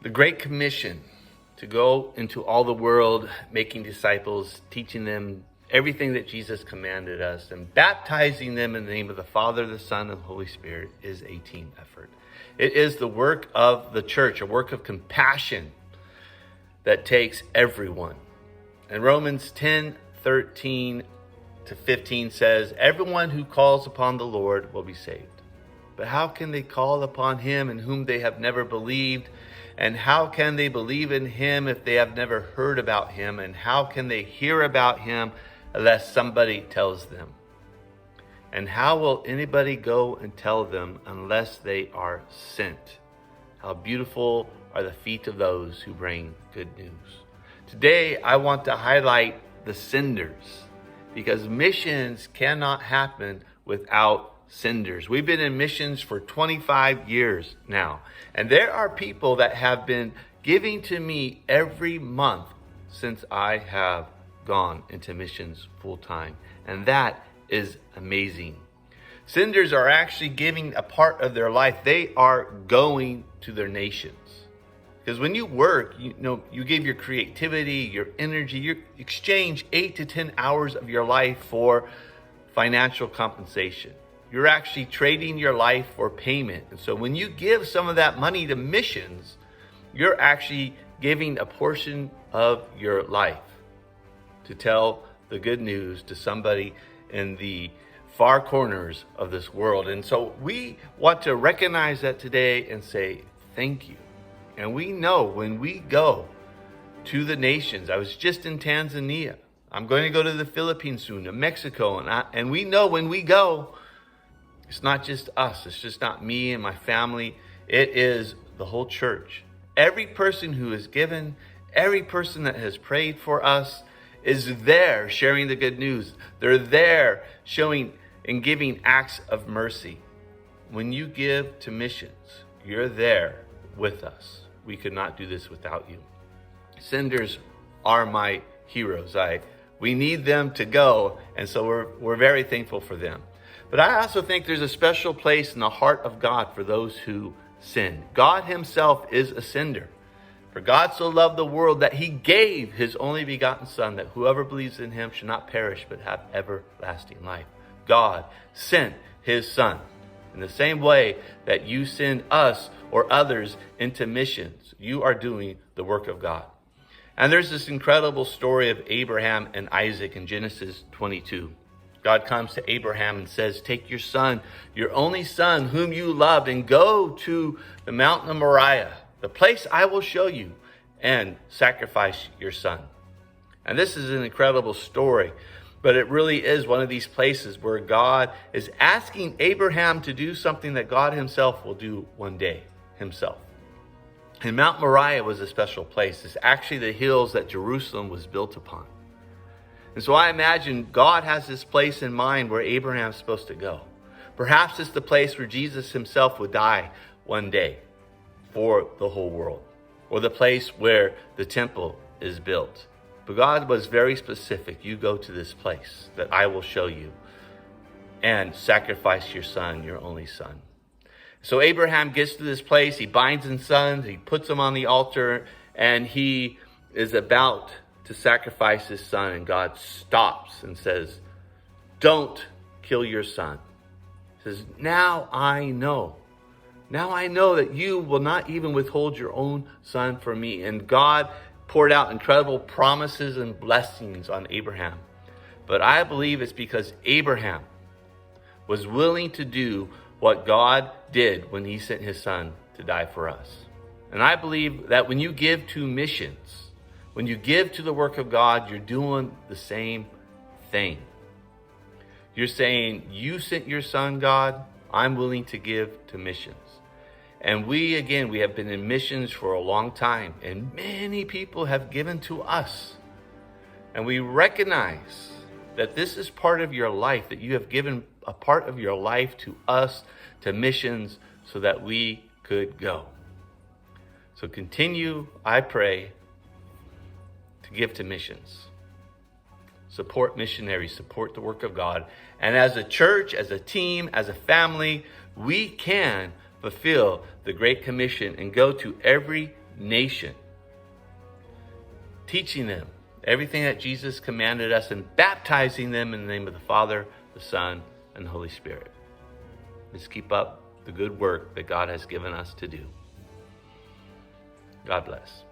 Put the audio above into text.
The Great Commission to go into all the world, making disciples, teaching them everything that Jesus commanded us, and baptizing them in the name of the Father, the Son, and the Holy Spirit is a team effort. It is the work of the church, a work of compassion that takes everyone. And Romans 10:13-15 says, everyone who calls upon the Lord will be saved. But how can they call upon him in whom they have never believed? And how can they believe in him if they have never heard about him? And how can they hear about him unless somebody tells them? And how will anybody go and tell them unless they are sent? How beautiful are the feet of those who bring good news. Today, I want to highlight the senders, because missions cannot happen without senders. We've been in missions for 25 years now, and there are people that have been giving to me every month since I have gone into missions full time, and that is amazing. Senders are actually giving a part of their life. They are going to their nations. Because when you work, you give your creativity, your energy, you exchange 8 to 10 hours of your life for financial compensation. You're actually trading your life for payment. And so when you give some of that money to missions, you're actually giving a portion of your life to tell the good news to somebody in the far corners of this world. And so we want to recognize that today and say thank you. And we know when we go to the nations, I was just in Tanzania. I'm going to go to the Philippines soon, to Mexico. And we know when we go, it's not just us. It's just not me and my family. It is the whole church. Every person who has given, every person that has prayed for us is there sharing the good news. They're there showing and giving acts of mercy. When you give to missions, you're there with us. We could not do this without you. Senders are my heroes. We need them to go, and so we're very thankful for them. But I also think there's a special place in the heart of God for those who send. God himself is a sender. For God so loved the world that he gave his only begotten Son, that whoever believes in him should not perish but have everlasting life. God sent his Son. In the same way that you send us or others into missions, you are doing the work of God. And there's this incredible story of Abraham and Isaac in Genesis 22. God comes to Abraham and says, take your son, your only son, whom you loved, and go to the mountain of Moriah, the place I will show you, and sacrifice your son. And this is an incredible story, but it really is one of these places where God is asking Abraham to do something that God himself will do one day himself. And Mount Moriah was a special place. It's actually the hills that Jerusalem was built upon. And so I imagine God has this place in mind where Abraham's supposed to go. Perhaps it's the place where Jesus himself would die one day for the whole world, or the place where the temple is built. But God was very specific. You go to this place that I will show you and sacrifice your son, your only son. So Abraham gets to this place. He binds his sons. He puts them on the altar, and he is about to sacrifice his son. And God stops and says, don't kill your son. He says, now I know that you will not even withhold your own son for me. And God poured out incredible promises and blessings on Abraham. But I believe it's because Abraham was willing to do what God did when he sent his son to die for us. And I believe that when you give to missions, when you give to the work of God, you're doing the same thing. You're saying, you sent your son, God, I'm willing to give to missions. And we have been in missions for a long time, and many people have given to us. And we recognize that this is part of your life, that you have given a part of your life to us, to missions, so that we could go. So continue, I pray, to give to missions. Support missionaries, support the work of God. And as a church, as a team, as a family, we can fulfill the Great Commission and go to every nation, teaching them everything that Jesus commanded us and baptizing them in the name of the Father, the Son, and the Holy Spirit. Let's keep up the good work that God has given us to do. God bless.